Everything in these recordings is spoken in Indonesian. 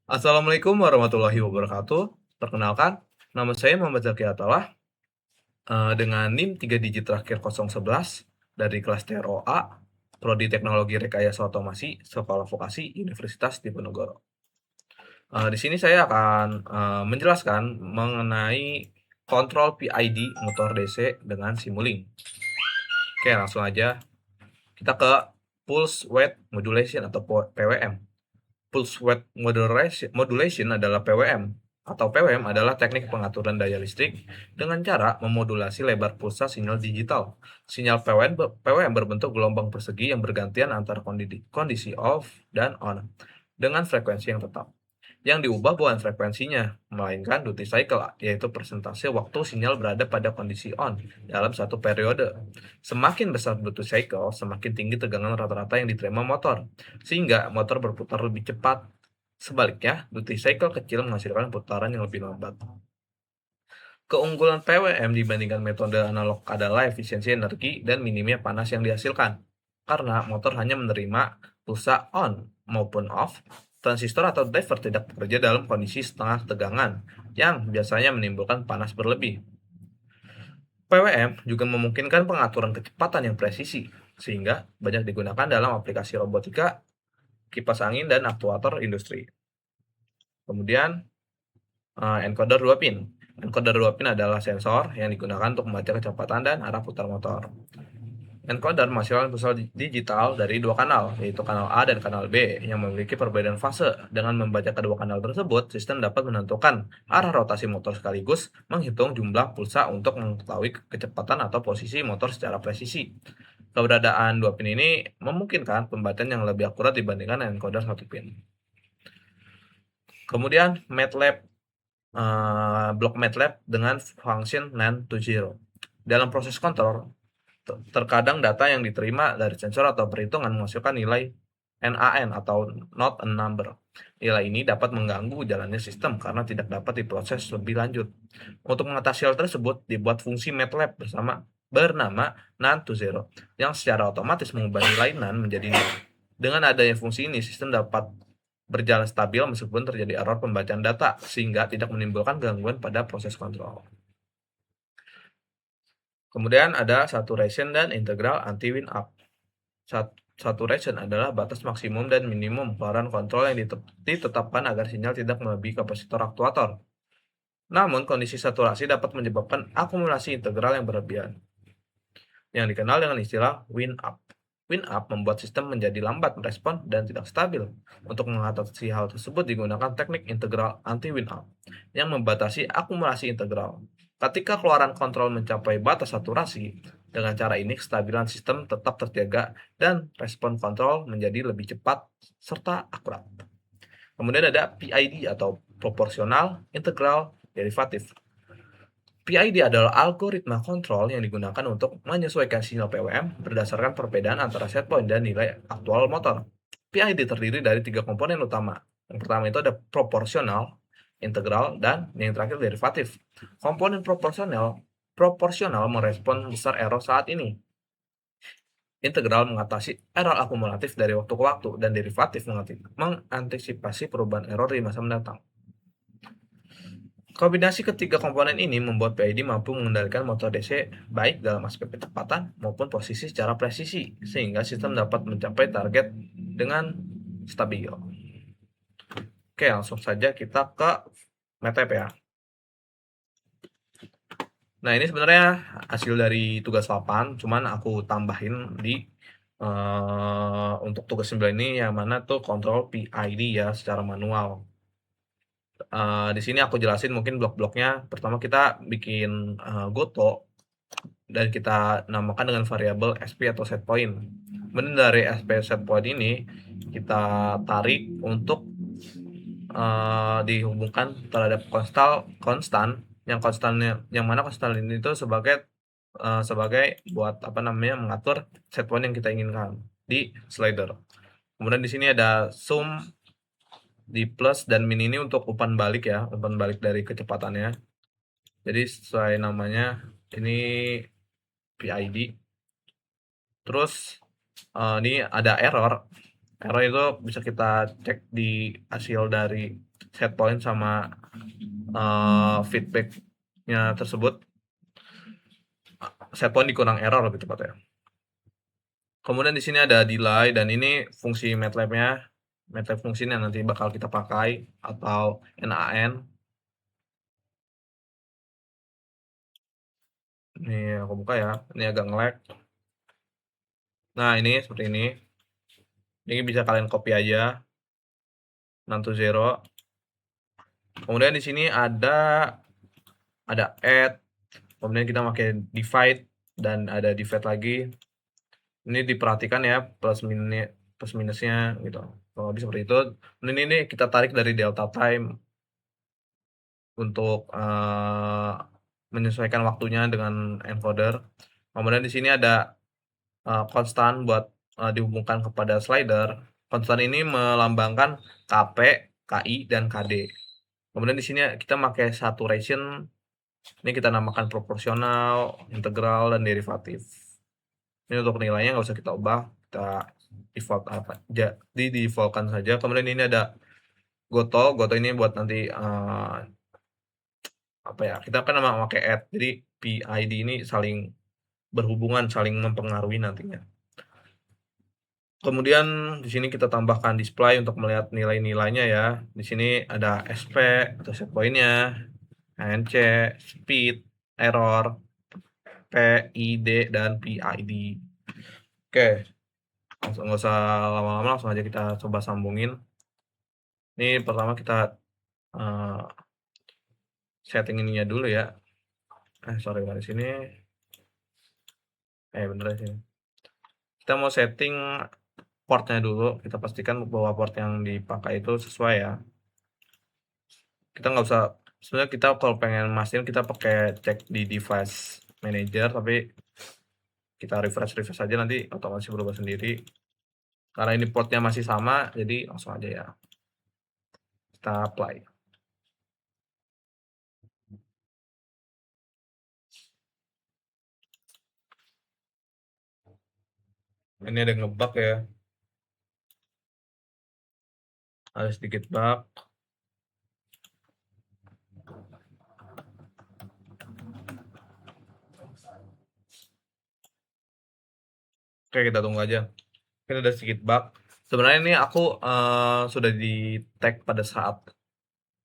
Assalamualaikum warahmatullahi wabarakatuh. Perkenalkan, nama saya Muhammad Zaki Atallah, dengan NIM 3 digit terakhir 011 dari kelas TROA, Prodi Teknologi Rekayasa Otomasi, Sekolah Vokasi Universitas Diponegoro. Di sini saya akan menjelaskan mengenai kontrol PID motor DC dengan Simulink. Oke, langsung aja kita ke Pulse Weight Modulation atau PWM. Pulse Weight Modulation adalah PWM, atau PWM adalah teknik pengaturan daya listrik dengan cara memodulasi lebar pulsa sinyal digital. Sinyal PWM berbentuk gelombang persegi yang bergantian antara kondisi off dan on dengan frekuensi yang tetap. Yang diubah bukan frekuensinya, melainkan duty cycle, yaitu persentase waktu sinyal berada pada kondisi on dalam satu periode. Semakin besar duty cycle, semakin tinggi tegangan rata-rata yang diterima motor, sehingga motor berputar lebih cepat. Sebaliknya, duty cycle kecil menghasilkan putaran yang lebih lambat. Keunggulan PWM dibandingkan metode analog adalah efisiensi energi dan minimnya panas yang dihasilkan. Karena motor hanya menerima pulsa on maupun off, transistor atau driver tidak bekerja dalam kondisi setengah tegangan, yang biasanya menimbulkan panas berlebih. PWM juga memungkinkan pengaturan kecepatan yang presisi, sehingga banyak digunakan dalam aplikasi robotika, kipas angin, dan aktuator industri. Kemudian, encoder 2 pin. Encoder 2 pin adalah sensor yang digunakan untuk membaca kecepatan dan arah putar motor. Encoder menghasilkan pulsa digital dari dua kanal, yaitu kanal A dan kanal B, yang memiliki perbedaan fase. Dengan membaca kedua kanal tersebut, sistem dapat menentukan arah rotasi motor sekaligus menghitung jumlah pulsa untuk mengetahui kecepatan atau posisi motor secara presisi. Keberadaan dua pin ini memungkinkan pembacaan yang lebih akurat dibandingkan encoder satu pin. Kemudian MATLAB, blok MATLAB dengan function NaN to zero. Dalam proses kontrol, terkadang data yang diterima dari sensor atau perhitungan menghasilkan nilai NaN atau not a number. Nilai ini dapat mengganggu jalannya sistem karena tidak dapat diproses lebih lanjut. Untuk mengatasi hal tersebut, dibuat fungsi MATLAB bernama NaN to zero, yang secara otomatis mengubah nilai NaN menjadi nol. Dengan adanya fungsi ini, sistem dapat berjalan stabil meskipun terjadi error pembacaan data, sehingga tidak menimbulkan gangguan pada proses kontrol. Kemudian ada saturation dan integral anti-wind up. Saturation adalah batas maksimum dan minimum keluaran kontrol yang ditetapkan agar sinyal tidak melebihi kapasitor aktuator. Namun, kondisi saturasi dapat menyebabkan akumulasi integral yang berlebihan, yang dikenal dengan istilah wind up. Wind up membuat sistem menjadi lambat merespon dan tidak stabil. Untuk mengatasi hal tersebut digunakan teknik integral anti-wind up, yang membatasi akumulasi integral. Ketika keluaran kontrol mencapai batas saturasi, dengan cara ini kestabilan sistem tetap terjaga dan respon kontrol menjadi lebih cepat serta akurat. Kemudian ada PID atau proporsional integral derivatif. PID adalah algoritma kontrol yang digunakan untuk menyesuaikan sinyal PWM berdasarkan perbedaan antara set point dan nilai aktual motor. PID terdiri dari 3 komponen utama. Yang pertama itu ada proporsional, integral, dan yang terakhir derivatif. Komponen proporsional merespon besar error saat ini. Integral mengatasi error akumulatif dari waktu ke waktu, dan derivatif mengantisipasi perubahan error di masa mendatang. Kombinasi ketiga komponen ini membuat PID mampu mengendalikan motor DC baik dalam aspek kecepatan maupun posisi secara presisi, sehingga sistem dapat mencapai target dengan stabil. Oke, langsung saja kita ke MATLAB ya. Nah, ini sebenarnya hasil dari tugas 8, cuman aku tambahin di untuk tugas 9 ini yang mana tuh kontrol PID ya secara manual. Di sini aku jelasin mungkin blok-bloknya. Pertama kita bikin goto dan kita namakan dengan variabel SP atau set point. Kemudian dari SP set point ini kita tarik untuk dihubungkan terhadap konstan yang mana konstan ini itu sebagai buat mengatur set point yang kita inginkan di slider. Kemudian di sini ada sum di plus dan min ini untuk umpan balik ya, umpan balik dari kecepatannya. Jadi sesuai namanya ini PID. Terus ini ada error. Error itu bisa kita cek di hasil dari set point sama feedbacknya tersebut. Set point dikurang error lebih tepatnya. Kemudian di sini ada delay dan ini fungsi MATLAB-nya. MATLAB fungsinya nanti bakal kita pakai atau NaN. Ini aku buka ya. Ini agak nge-lag. Nah, ini seperti ini. Ini bisa kalian copy aja. 620. Kemudian di sini ada add, kemudian kita pakai divide dan ada divide lagi. Ini diperhatikan ya plus minusnya gitu. Kalau lebih seperti itu. Ini kita tarik dari delta time untuk menyesuaikan waktunya dengan encoder. Kemudian di sini ada konstan buat dihubungkan kepada slider. Konstan ini melambangkan KP, KI, dan KD. Kemudian di sini kita pakai saturation. Ini kita namakan proporsional, integral, dan derivatif. Ini untuk nilainya nggak usah kita ubah, kita default apa jadi defaultkan saja. Kemudian ini ada goto. Goto ini buat nanti apa ya? Kita kan pakai add. Jadi PID ini saling berhubungan, saling mempengaruhi nantinya. Kemudian di sini kita tambahkan display untuk melihat nilai-nilainya ya. Di sini ada SP atau set point-nya, ANC, speed, error, PID, dan PID. Oke, nggak usah lama-lama, langsung aja kita coba sambungin. Ini pertama kita setting ininya dulu ya. Sorry, dari sini. Bener sih. Kita mau setting portnya dulu. Kita pastikan bahwa port yang dipakai itu sesuai ya. Kita nggak usah, sebenarnya kita kalau pengen mastiin kita pakai cek di device manager, tapi kita refresh aja nanti otomatis berubah sendiri. Karena ini portnya masih sama, jadi langsung aja ya. Kita apply. Ini ada ngebug ya. Ada sedikit bug. Oke, kita tunggu aja. Ini ada sedikit bug. Sebenarnya ini aku sudah di tag pada saat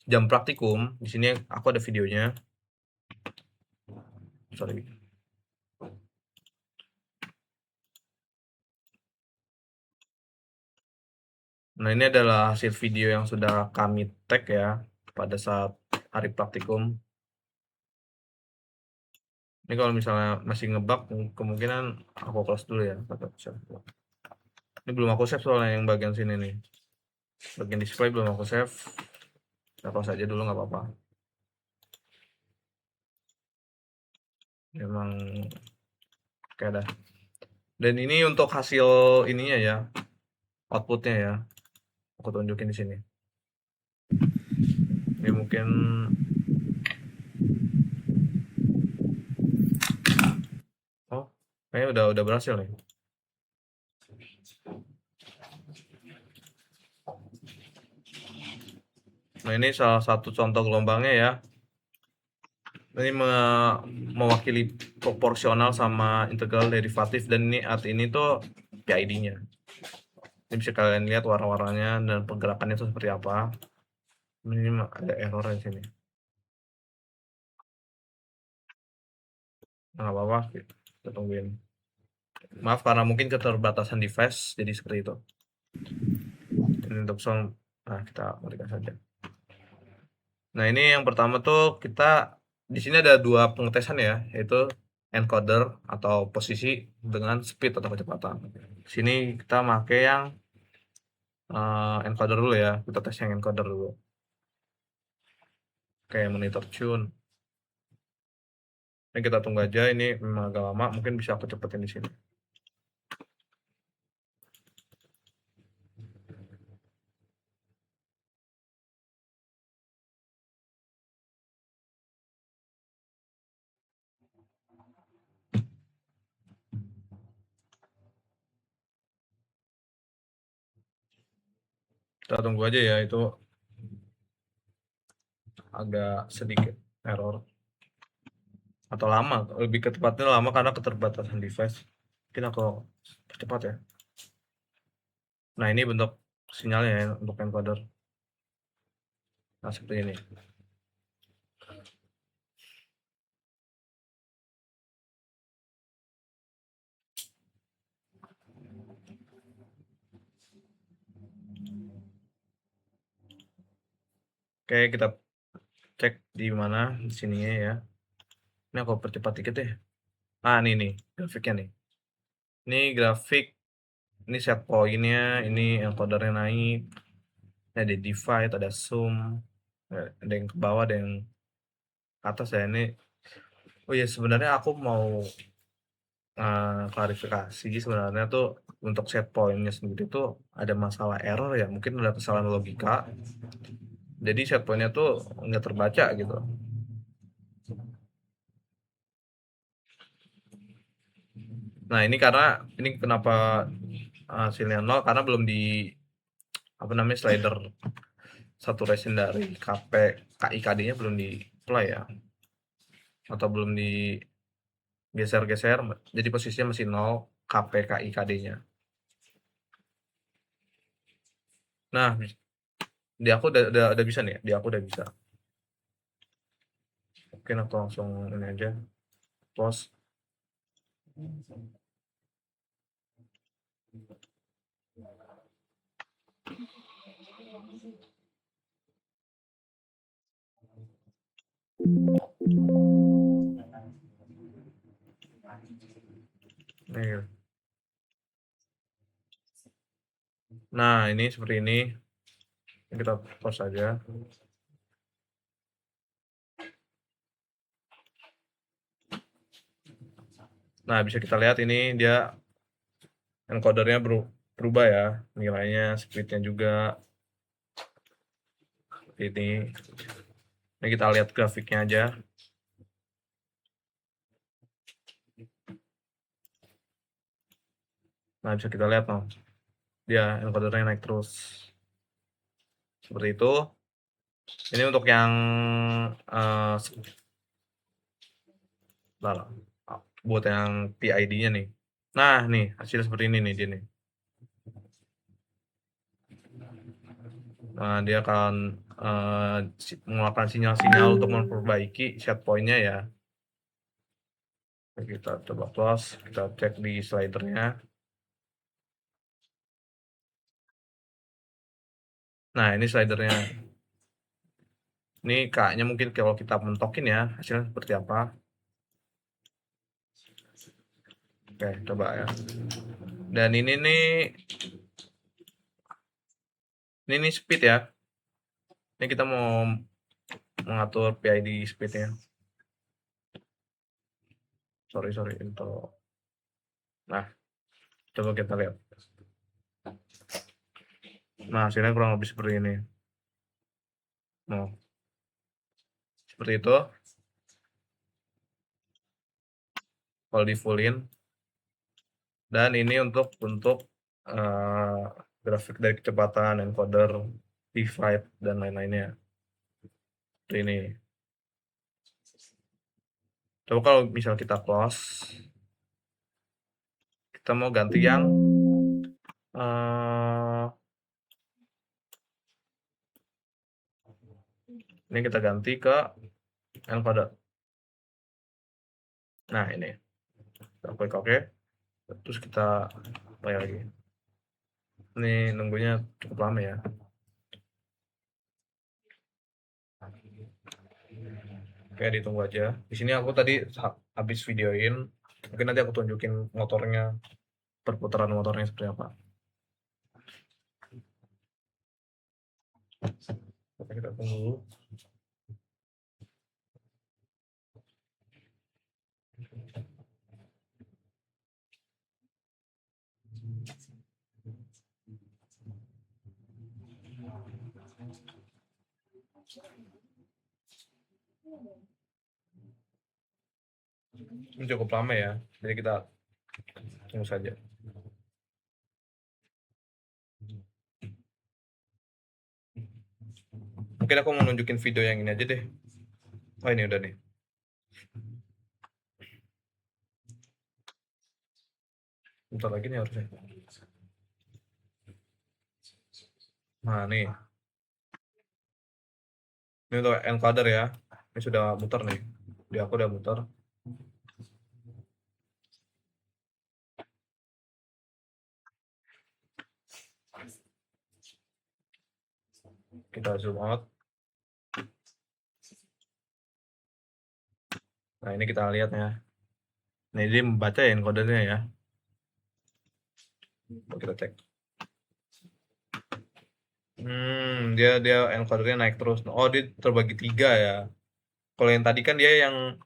jam praktikum. Di sini aku ada videonya. Sorry. Nah, ini adalah hasil video yang sudah kami tag ya pada saat hari praktikum. Ini kalau misalnya masih ngebug, kemungkinan aku close dulu ya. Ini belum aku save soalnya yang bagian sini nih. Bagian display belum aku save. Kita close aja dulu, nggak apa-apa. Memang kayak dah. Dan ini untuk hasil ininya ya, outputnya ya. Aku tunjukin di sini. Ini mungkin kayaknya udah berhasil nih. Nah, ini salah satu contoh gelombangnya ya. Ini mewakili proporsional sama integral derivatif, dan ini arti ini tuh PID-nya. Ini bisa kalian lihat warna-warnanya dan pergerakannya itu seperti apa. Ini ada error di sini. Nggak apa-apa, kita tungguin. Maaf karena mungkin keterbatasan device, jadi seperti itu. Ini untuk sound, nah kita matikan saja. Nah, ini yang pertama tuh kita di sini ada dua pengetesan ya, yaitu encoder atau posisi dengan speed atau kecepatan. Di sini kita pakai yang encoder dulu ya, kita tes yang encoder dulu. Kayak monitor tune. Ini kita tunggu aja, ini memang agak lama, mungkin bisa aku cepetin di sini. Kita tunggu aja ya, itu agak sedikit error atau lama, lebih ke tepatnya lama karena keterbatasan device. Mungkin aku percepat ya. Nah, ini bentuk sinyalnya ya untuk encoder. Nah, seperti ini. Oke, kita cek di mana di sininya ya. Ini aku percepat dikit deh. Ah, ini nih grafiknya nih. Ini grafik, ini set point-nya, ini encodernya naik. Ada divide, ada zoom, ada yang ke bawah, ada yang ke atas ya. Ini, oh ya sebenarnya aku mau klarifikasi sebenarnya tuh untuk set point-nya sendiri tuh ada masalah error ya, mungkin ada kesalahan logika. Jadi set point-nya tuh nggak terbaca gitu. Nah, ini karena ini kenapa hasilnya 0 karena belum di apa namanya slider saturation dari KIKD-nya belum di apply ya, atau belum digeser-geser, jadi posisinya masih 0 KIKD-nya. Nah, di aku udah bisa nih, di aku udah bisa. Mungkin aku langsung ini aja, close. Nih. Nah, ini seperti ini. Kita pause aja. Nah, bisa kita lihat ini dia encodernya berubah ya, nilainya, speednya juga. Ini kita lihat grafiknya aja. Nah, bisa kita lihat noh, dia encodernya naik terus. Seperti itu. Ini untuk yang buat yang PID-nya nih. Nah, nih hasil seperti ini nih dia nih. Nah, dia akan mengeluarkan sinyal-sinyal untuk memperbaiki set point-nya ya. Kita coba close, kita cek di slidernya. Nah, ini slidernya. Ini K-nya mungkin kalau kita mentokin ya, hasilnya seperti apa. Oke, coba ya. Dan ini nih speed ya. Ini kita mau mengatur PID speednya. Sorry untuk. Nah, coba kita lihat. Nah, hasilnya kurang lebih seperti ini. Nah, seperti itu. Kalau di fullin. Dan ini untuk grafik dari kecepatan, encoder, divide, dan lain-lainnya. Seperti ini. Coba kalau misal kita close, kita mau ganti yang ini kita ganti ke encoder. Nah, ini. Kita klik OK. Terus kita play lagi. Ini nunggunya cukup lama ya. Oke, ditunggu aja. Di sini aku tadi habis videoin. Mungkin nanti aku tunjukin motornya, perputaran motornya seperti apa. Oke, kita tunggu. Ini cukup lama ya, jadi kita tunggu saja. Mungkin aku mau nunjukin video yang ini aja deh. Oh, ini udah nih. Bentar lagi nih harusnya. Nah, nih. Ini untuk encoder ya. Ini sudah muter nih. Di aku udah muter. Kita zoom out. Nah, ini kita lihat ya. Nah, ini membaca ya encodernya ya. Coba kita cek. Dia encodernya naik terus. Oh, dia terbagi 3 ya. Kalau yang tadi kan dia yang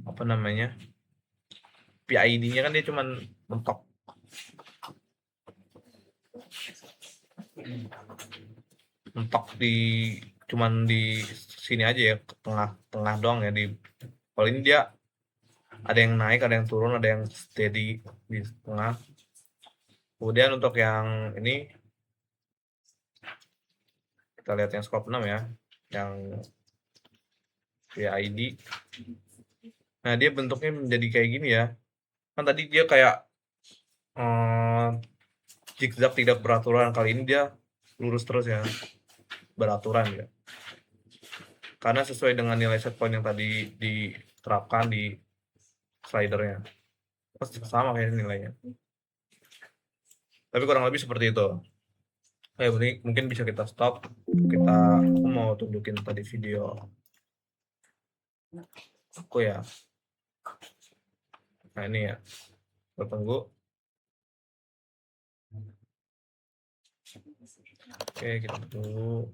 apa namanya? PID-nya kan dia cuman mentok. Mentok cuman di sini aja ya, tengah doang ya. Kalau ini dia ada yang naik, ada yang turun, ada yang steady di tengah. Kemudian untuk yang ini kita lihat yang scope 6 ya, yang PID. Nah, dia bentuknya menjadi kayak gini ya. Kan tadi dia kayak zigzag tidak beraturan, kali ini dia lurus terus ya, beraturan ya. Karena sesuai dengan nilai set point yang tadi diterapkan di slidernya. Sama kayak nilainya. Tapi kurang lebih seperti itu. Mungkin bisa kita stop. Aku mau tunjukin tadi video aku ya. Nah, ini ya. Kita tunggu. Oke, kita tunggu.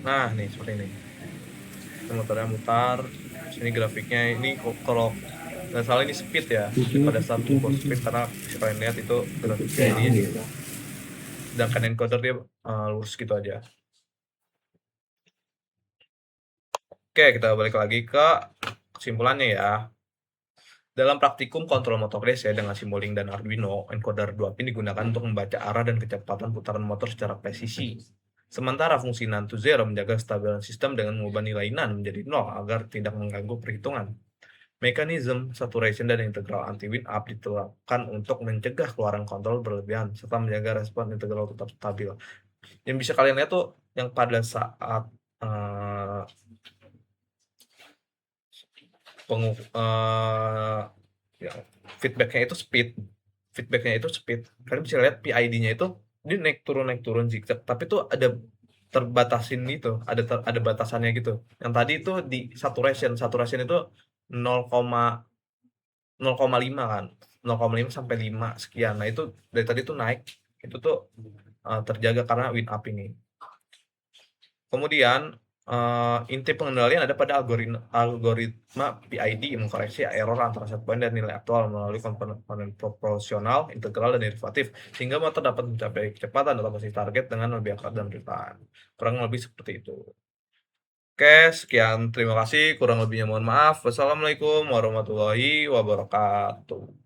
Nah, nih seperti ini. Motornya mutar. Sini grafiknya, ini kalau nggak salah ini speed ya. Pada saat mengukur speed, karena bisa kalian lihat itu grafiknya ini. Sedangkan encoder dia lurus gitu aja. Oke, kita balik lagi ke kesimpulannya ya. Dalam praktikum kontrol motor race ya dengan Simulink dan Arduino, encoder 2 pin digunakan untuk membaca arah dan kecepatan putaran motor secara presisi. Sementara fungsi none to zero menjaga kestabilan sistem dengan mengubah nilai none menjadi 0 agar tidak mengganggu perhitungan. Mekanisme saturation dan integral anti-wind up diterapkan untuk mencegah keluaran kontrol berlebihan serta menjaga respon integral tetap stabil. Yang bisa kalian lihat tuh yang pada saat ya, feedbacknya itu speed. Kalian bisa lihat PID-nya itu dia naik turun zigzag, tapi tuh ada terbatasin itu, ada batasannya gitu. Yang tadi itu di saturation itu 0,5 kan, 0,5 sampai 5 sekian. Nah, itu dari tadi tuh naik, itu tuh terjaga karena wind up ini. Kemudian inti pengendalian ada pada algoritma PID yang mengkoreksi error antara set point dan nilai aktual melalui komponen proporsional, integral, dan derivatif, sehingga motor dapat mencapai kecepatan atau posisi target dengan lebih akurat dan real-time. Kurang lebih seperti itu. Oke, sekian. Terima kasih. Kurang lebihnya mohon maaf. Wassalamualaikum warahmatullahi wabarakatuh.